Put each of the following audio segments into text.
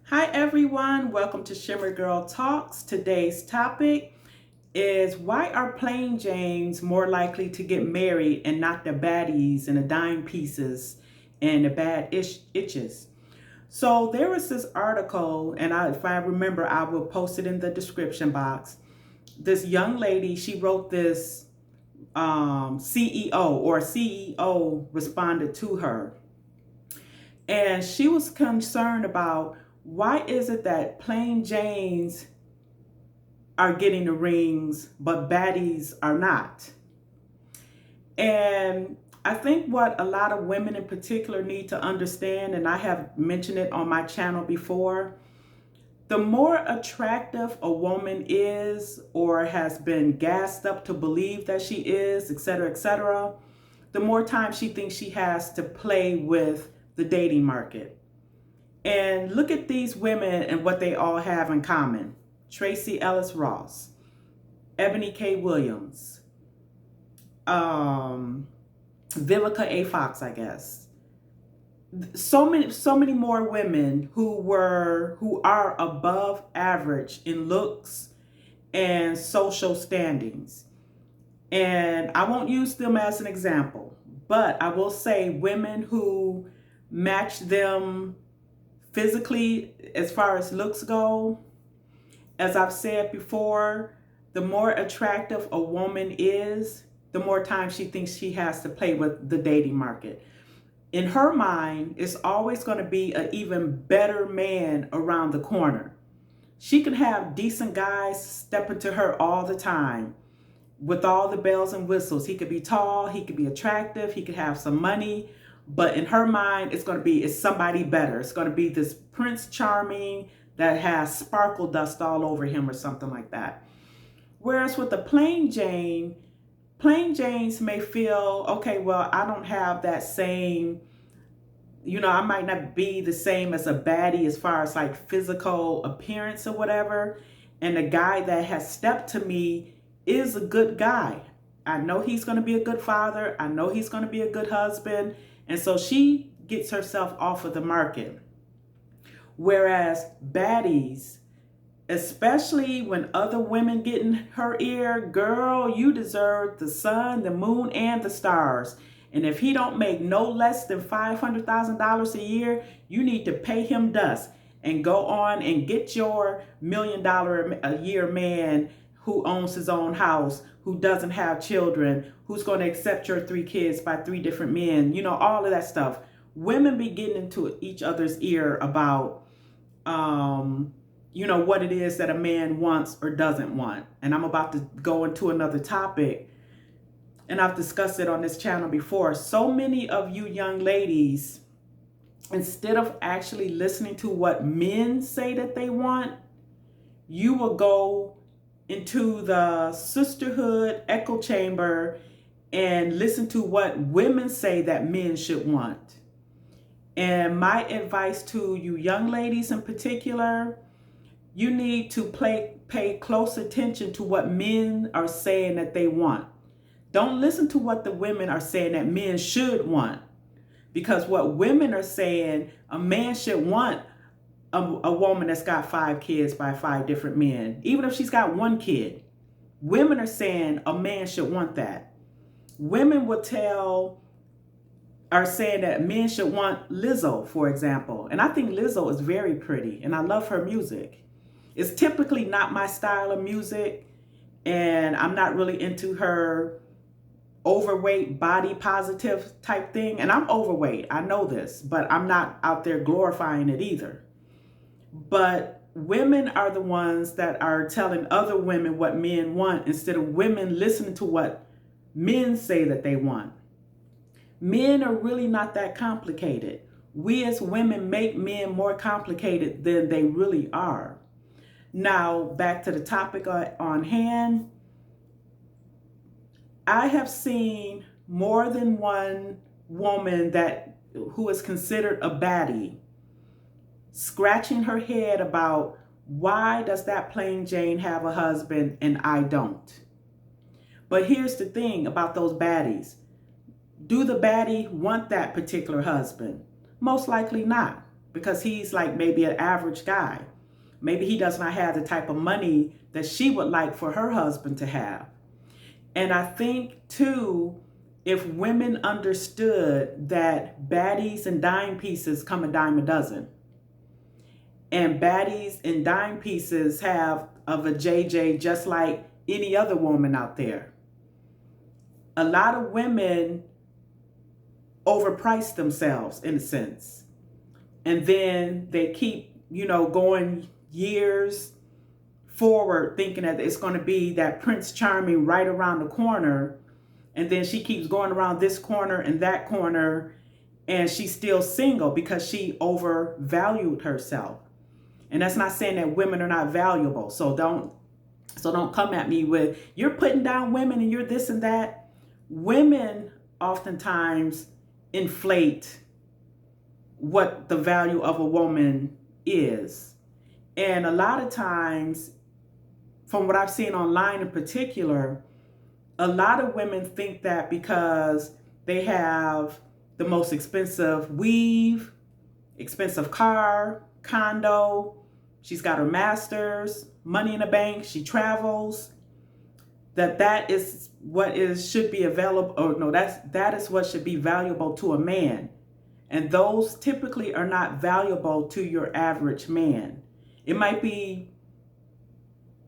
Hi everyone, welcome to Shimmer Girl Talks. Today's topic is why are plain Janes more likely to get married and not the baddies and the dime pieces and the itches? So there was this article, and if I remember, I will post it in the description box. This young lady, she wrote this CEO responded to her, and she was concerned about why is it that plain Janes are getting the rings, but baddies are not. And I think what a lot of women in particular need to understand, and I have mentioned it on my channel before, the more attractive a woman is or has been gassed up to believe that she is, etc., the more time she thinks she has to play with the dating market. And look at these women and what they all have in common. Tracy Ellis Ross, Ebony K. Williams, Vivica A. Fox, I guess. So many more women who are above average in looks and social standings. And I won't use them as an example, but I will say women who match them physically as far as looks go. As I've said before, the more attractive a woman is, the more time she thinks she has to play with the dating market. In her mind, it's always going to be an even better man around the corner. She can have decent guys step into her all the time with all the bells and whistles. He could be tall, he could be attractive, he could have some money, but in her mind, it's somebody better. It's going to be this Prince Charming that has sparkle dust all over him or something like that. Whereas with the plain Jane, plain Janes may feel, okay, well, I don't have that same, I might not be the same as a baddie as far as like physical appearance or whatever. And the guy that has stepped to me is a good guy. I know he's going to be a good father. I know he's going to be a good husband. And so she gets herself off of the market. Whereas baddies, especially when other women get in her ear, girl, you deserve the sun, the moon, and the stars. And if he don't make no less than $500,000 a year, you need to pay him dust and go on and get your $1 million a year man who owns his own house, who doesn't have children, who's going to accept your 3 kids by 3 different men, all of that stuff. Women be getting into each other's ear about, what it is that a man wants or doesn't want. And I'm about to go into another topic, and I've discussed it on this channel before. So many of you young ladies, instead of actually listening to what men say that they want, you will go into the sisterhood echo chamber and listen to what women say that men should want. And my advice to you young ladies in particular, you need to pay close attention to what men are saying that they want. Don't listen to what the women are saying that men should want. Because what women are saying, a man should want a woman that's got 5 kids by 5 different men. Even if she's got 1 kid. Women are saying a man should want that. Women are saying that men should want Lizzo, for example. And I think Lizzo is very pretty, and I love her music. It's typically not my style of music, and I'm not really into her overweight, body positive type thing. And I'm overweight, I know this, but I'm not out there glorifying it either. But women are the ones that are telling other women what men want instead of women listening to what men say that they want. Men are really not that complicated. We as women make men more complicated than they really are. Now, back to the topic on hand. I have seen more than one woman who is considered a baddie scratching her head about, why does that plain Jane have a husband and I don't? But here's the thing about those baddies. Do the baddie want that particular husband? Most likely not. because he's like maybe an average guy. Maybe he does not have the type of money that she would like for her husband to have. And I think too, if women understood that baddies and dime pieces come a dime a dozen, and baddies and dime pieces have of a JJ just like any other woman out there. A lot of women overprice themselves in a sense. And then they keep, going years forward thinking that it's going to be that Prince Charming right around the corner. And then she keeps going around this corner and that corner, and she's still single because she overvalued herself. And that's not saying that women are not valuable. So don't come at me with, you're putting down women and you're this and that. Women oftentimes inflate what the value of a woman is. And a lot of times, from what I've seen online in particular, a lot of women think that because they have the most expensive weave, expensive car, condo, she's got her master's, money in the bank, she travels, that is what should be available, or no, that is what should be valuable to a man. And those typically are not valuable to your average man. It might be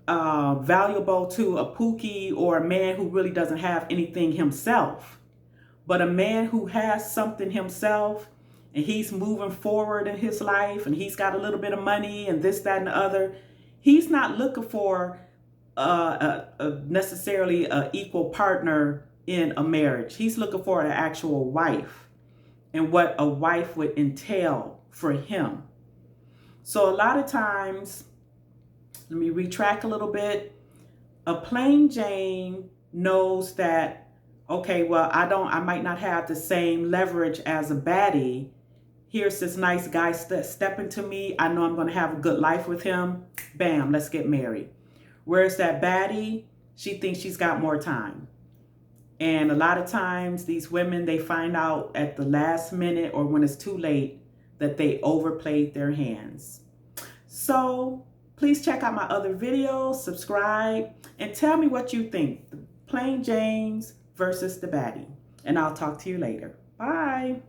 valuable to a Pookie or a man who really doesn't have anything himself. But a man who has something himself, and he's moving forward in his life, and he's got a little bit of money and this, that, and the other, he's not looking for necessarily an equal partner in a marriage. He's looking for an actual wife and what a wife would entail for him. So a lot of times, let me retract a little bit. A plain Jane knows that, okay, well, I might not have the same leverage as a baddie. Here's this nice guy stepping to me. I know I'm going to have a good life with him. Bam, let's get married. Whereas that baddie, she thinks she's got more time. And a lot of times these women, they find out at the last minute or when it's too late that they overplayed their hands. So please check out my other videos, subscribe, and tell me what you think. The plain Janes versus the baddie. And I'll talk to you later. Bye.